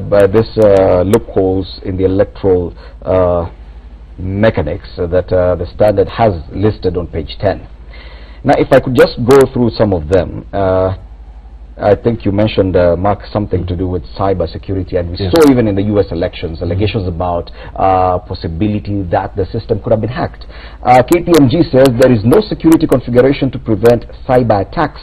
by this loopholes in the electoral mechanics that the Standard has listed on page 10. Now, if I could just go through some of them. I think you mentioned, Mark, something to do with cyber security, and we saw even in the US elections allegations about possibility that the system could have been hacked. KPMG says there is no security configuration to prevent cyber attacks,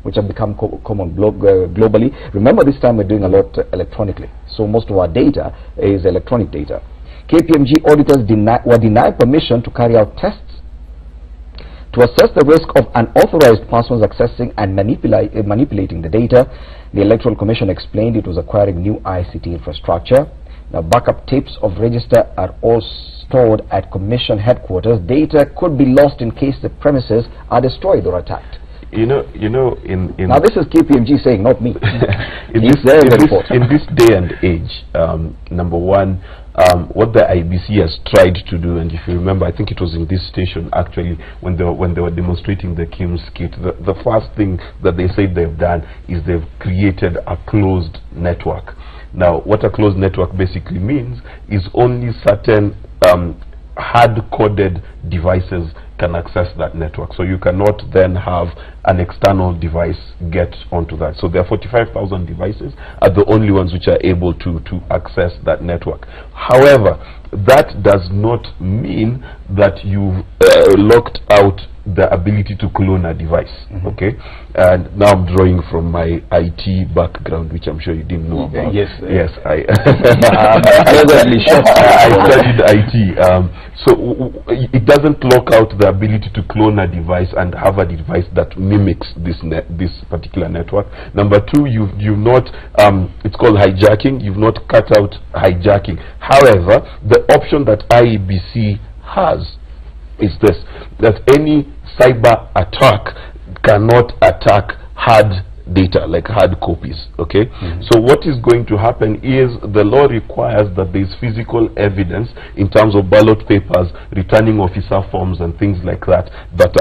which have become common globally. Remember, this time we're doing a lot electronically, so most of our data is electronic data. KPMG auditors were denied permission to carry out tests to assess the risk of unauthorized persons accessing and manipulating the data. The Electoral Commission explained it was acquiring new ICT infrastructure. Now, backup tapes of register are all stored at Commission headquarters. Data could be lost in case the premises are destroyed or attacked. Now this is KPMG saying, not me. in this day and age, number one, what the IBC has tried to do, and if you remember, I think it was in this station actually when they were demonstrating the KIMS kit, the first thing that they said they've done is they've created a closed network. Now, what a closed network basically means is only certain hard-coded devices can access that network. So you cannot then have an external device get onto that. So there are 45,000 devices are the only ones which are able to access that network. However, that does not mean that you've locked out the ability to clone a device. Okay, and now I'm drawing from my IT background, which I'm sure you didn't know about. Yes, I I studied IT. So it doesn't lock out the ability to clone a device and have a device that mimics this particular network. Number two, you've not it's called hijacking. You've not cut out hijacking. However, the option that IEBC has is this, that any cyber attack cannot attack hard data, like hard copies. Okay, so what is going to happen is the law requires that there is physical evidence in terms of ballot papers, returning officer forms and things like that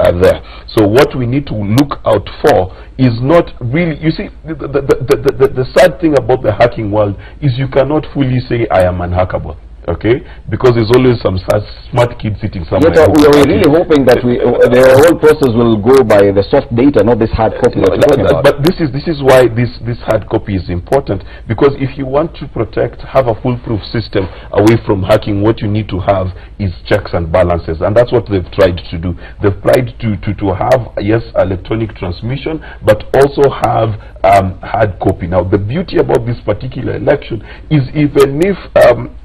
are there. So what we need to look out for is not really, you see, the sad thing about the hacking world is you cannot fully say I am unhackable. Okay, because there's always some smart kid sitting somewhere. Yet, we are really hoping that the whole process will go by the soft data, not this hard copy. But this is why this hard copy is important, because if you want to have a foolproof system away from hacking, what you need to have is checks and balances, and that's what they've tried to do. They've tried to have, yes, electronic transmission, but also have hard copy. Now, the beauty about this particular election is even if,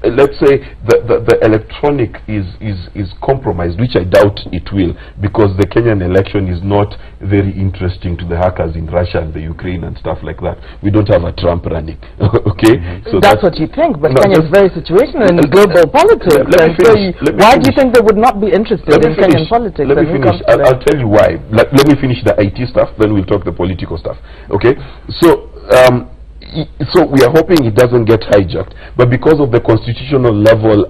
let's say, the electronic is compromised, which I doubt it will, because the Kenyan election is not very interesting to the hackers in Russia and the Ukraine and stuff like that. We don't have a Trump running. Okay, so that's what you think, but Kenya is very situational in global politics. Why do you think they would not be interested in Kenyan politics? Let me finish. I'll tell you why. Let me finish the IT stuff, then we'll talk the political stuff. Okay, so we are hoping it doesn't get hijacked, but because of the constitutional level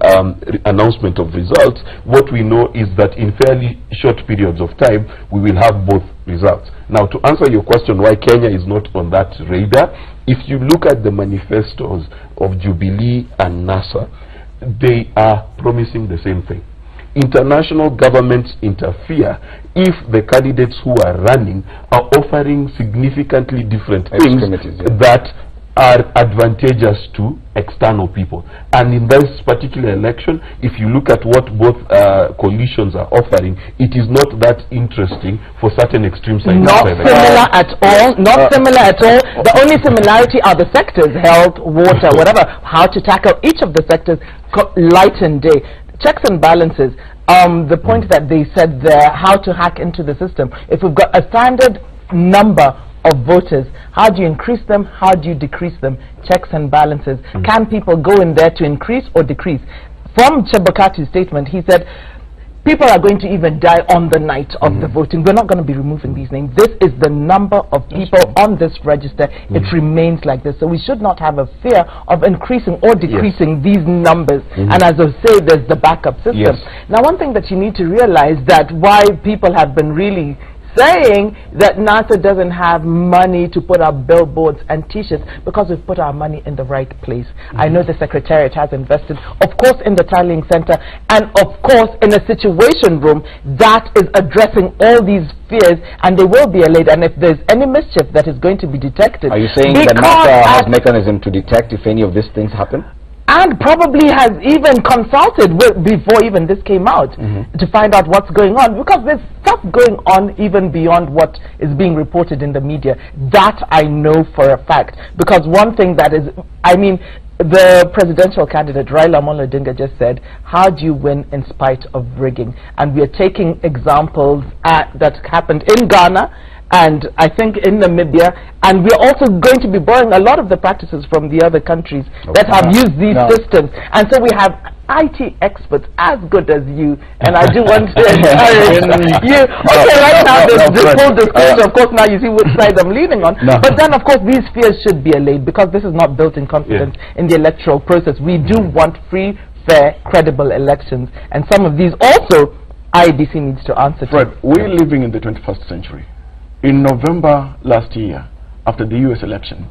announcement of results, what we know is that in fairly short periods of time we will have both results. Now, to answer your question why Kenya is not on that radar, if you look at the manifestos of Jubilee and NASA, they are promising the same thing. International governments interfere if the candidates who are running are offering significantly different things that are advantageous to external people. And in this particular election, if you look at what both coalitions are offering, it is not that interesting for certain extreme sides. Not similar at all. Not similar at all. The only similarity are the sectors: health, water, whatever. How to tackle each of the sectors, light and day. Checks and balances. The point that they said there, how to hack into the system. If we've got a standard number of voters, how do you increase them? How do you decrease them? Checks and balances. Can people go in there to increase or decrease? From Chebukati's statement, he said, people are going to even die on the night of the voting. We're not going to be removing these names. This is the number of people on this register. It remains like this. So we should not have a fear of increasing or decreasing these numbers. And as I say, there's the backup system. Now, one thing that you need to realize that why people have been really saying that NASA doesn't have money to put up billboards and T-shirts because we've put our money in the right place. I know the Secretariat has invested, of course, in the Tallying Center, and of course in a situation room that is addressing all these fears, and they will be allayed. And if there's any mischief that is going to be detected, are you saying that NASA has mechanism to detect if any of these things happen? And probably has even consulted before even this came out to find out what's going on, because there's stuff going on even beyond what is being reported in the media. That I know for a fact, because one thing that is, I mean, the presidential candidate Raila Amolo Odinga just said, how do you win in spite of rigging? And we are taking examples that happened in Ghana and I think in Namibia, and we're also going to be borrowing a lot of the practices from the other countries that have used these systems. And so we have IT experts as good as you, and I do want to encourage you. Okay, right now there's full disclosure. Of course, now you see which side I'm leaning on. But then, of course, these fears should be allayed, because this is not built in confidence in the electoral process. We do want free, fair, credible elections, and some of these also IEBC needs to answer to. We're living in the 21st century. In November last year, after the US election,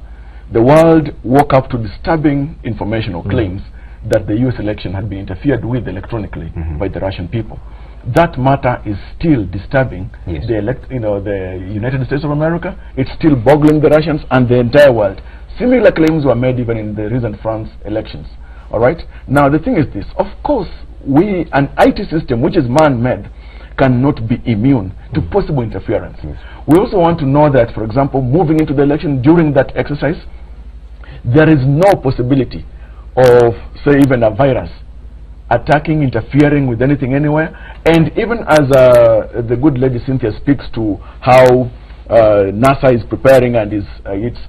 the world woke up to disturbing information or claims that the US election had been interfered with electronically by the Russian people. That matter is still disturbing the United States of America. It's still boggling the Russians and the entire world. Similar claims were made even in the recent France elections. All right. Now the thing is this: of course, an IT system which is man-made cannot be immune to possible interference. We also want to know that, for example, moving into the election during that exercise, there is no possibility of, say, even a virus attacking, interfering with anything anywhere. And even as the good lady Cynthia speaks to how NASA is preparing and its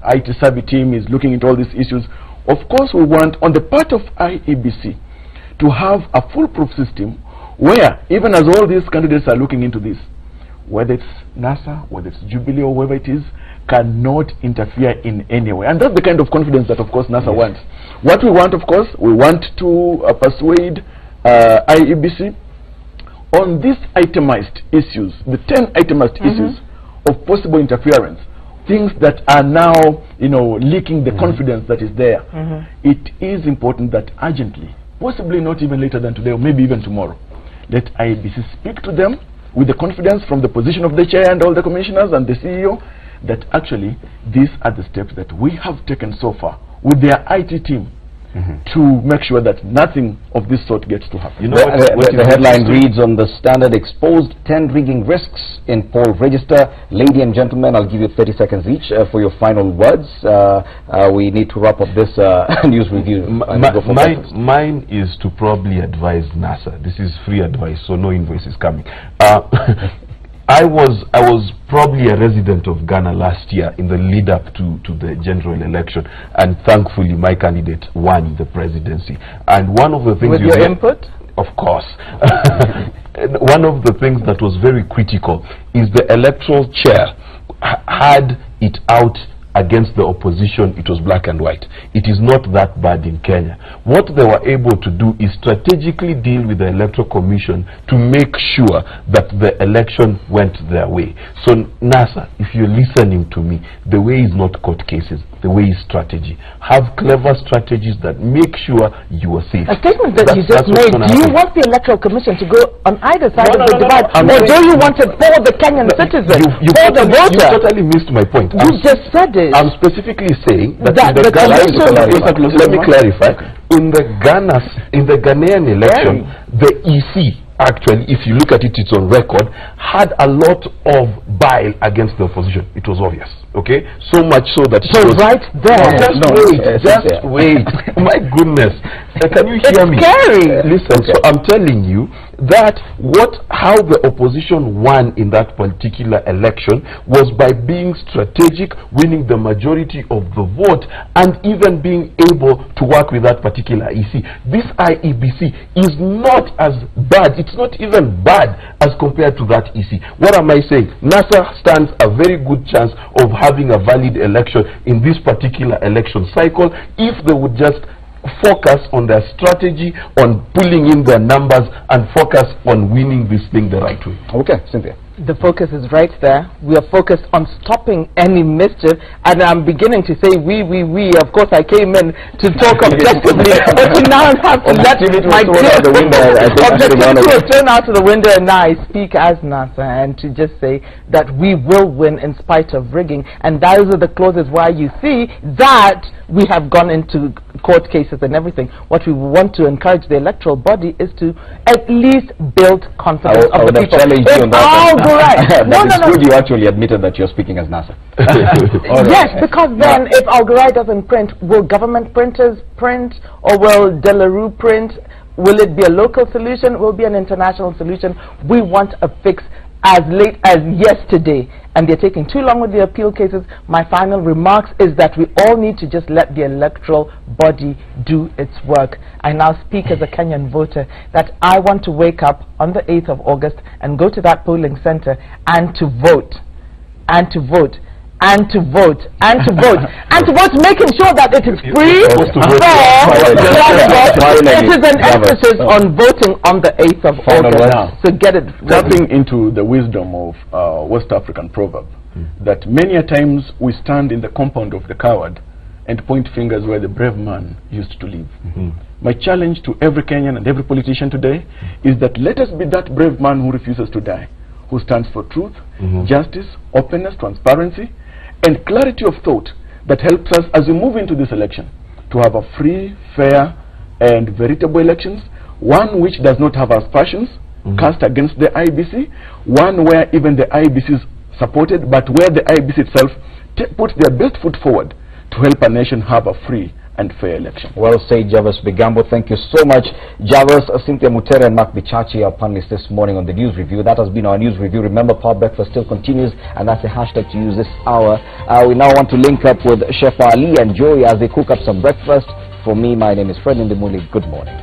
IT savvy team is looking into all these issues, of course we want, on the part of IEBC, to have a foolproof system where, even as all these candidates are looking into this, whether it's NASA, whether it's Jubilee, or whoever it is, cannot interfere in any way. And that's the kind of confidence that, of course, NASA wants. What we want, of course, we want to persuade IEBC on these itemized issues, the 10 itemized issues of possible interference, things that are now, leaking the confidence that is there. It is important that urgently, possibly not even later than today, or maybe even tomorrow, let IEBC speak to them with the confidence from the position of the chair and all the commissioners and the CEO that actually these are the steps that we have taken so far with their IT team to make sure that nothing of this sort gets to happen. You know, the headline reads on the Standard: exposed 10 rigging risks in poll register. Lady and gentlemen, I'll give you 30 seconds each for your final words. We need to wrap up this news review. Mine is to probably advise NASA. This is free advice, so no invoice is coming. I was probably a resident of Ghana last year in the lead up to the general election, and thankfully my candidate won the presidency. And one of the things, with your input, of course, one of the things that was very critical is the electoral chair had it out against the opposition. It was black and white. It is not that bad in Kenya. What they were able to do is strategically deal with the Electoral Commission to make sure that the election went their way. So NASA, if you're listening to me, the way is not court cases, the way is strategy. Have clever strategies that make sure you are safe. A statement that you just made, do you want the Electoral Commission to go on either side of the divide, or do you want it for the Kenyan citizen, for the voter? You totally missed my point. You just said it. I'm specifically saying that in the let me clarify. In the Ghanaian election, the EC, actually, if you look at it, it's on record, had a lot of bile against the opposition. It was obvious. Okay, so much so that right there. Just wait. My goodness, can you hear me? Scary. Listen, so I'm telling you that how the opposition won in that particular election was by being strategic, winning the majority of the vote, and even being able to work with that particular EC. This IEBC is not as bad. It's not even bad as compared to that EC. What am I saying? NASA stands a very good chance of having a valid election in this particular election cycle if they would just focus on their strategy, on pulling in their numbers, and focus on winning this thing the right way. Okay, Cynthia. The focus is right there. We are focused on stopping any mischief, and I'm beginning to say we. Of course, I came in to talk objectively, but you now have to let my objectivity was thrown out of the window, and now I speak as NASA, and to just say that we will win in spite of rigging, and those are the clauses why you see that we have gone into court cases and everything. What we want to encourage the electoral body is to at least build confidence of the people. It's good you actually admitted that you're speaking as NASA. Yes, because then if Algorai doesn't print, will government printers print, or will De La Rue print? Will it be a local solution? Will it be an international solution? We want a fix as late as yesterday, and they're taking too long with the appeal cases. My final remarks is that we all need to just let the electoral body do its work. I now speak as a Kenyan voter that I want to wake up on the 8th of August and go to that polling center and to vote, and to vote, and to vote, and to vote, and to vote, making sure that it is free, fair, it is an emphasis on voting on the 8th of August. So get it. Tapping into the wisdom of West African proverb, that many a times we stand in the compound of the coward and point fingers where the brave man used to live. My challenge to every Kenyan and every politician today is that let us be that brave man who refuses to die, who stands for truth, justice, openness, transparency, and clarity of thought that helps us as we move into this election to have a free, fair, and veritable elections, one which does not have aspersions cast against the IBC, one where even the IBC is supported, but where the IBC itself puts their best foot forward to help a nation have a free and fair election. Well said, Jarvis Bigambo. Thank you so much, Jarvis, Cynthia Mutere, and Mark Bichachi, our panelists this morning on the News Review. That has been our News Review. Remember, Power Breakfast still continues, and that's the hashtag to use this hour. We now want to link up with Chef Ali and Joey as they cook up some breakfast. For me, my name is Fred Ndimuli. Good morning.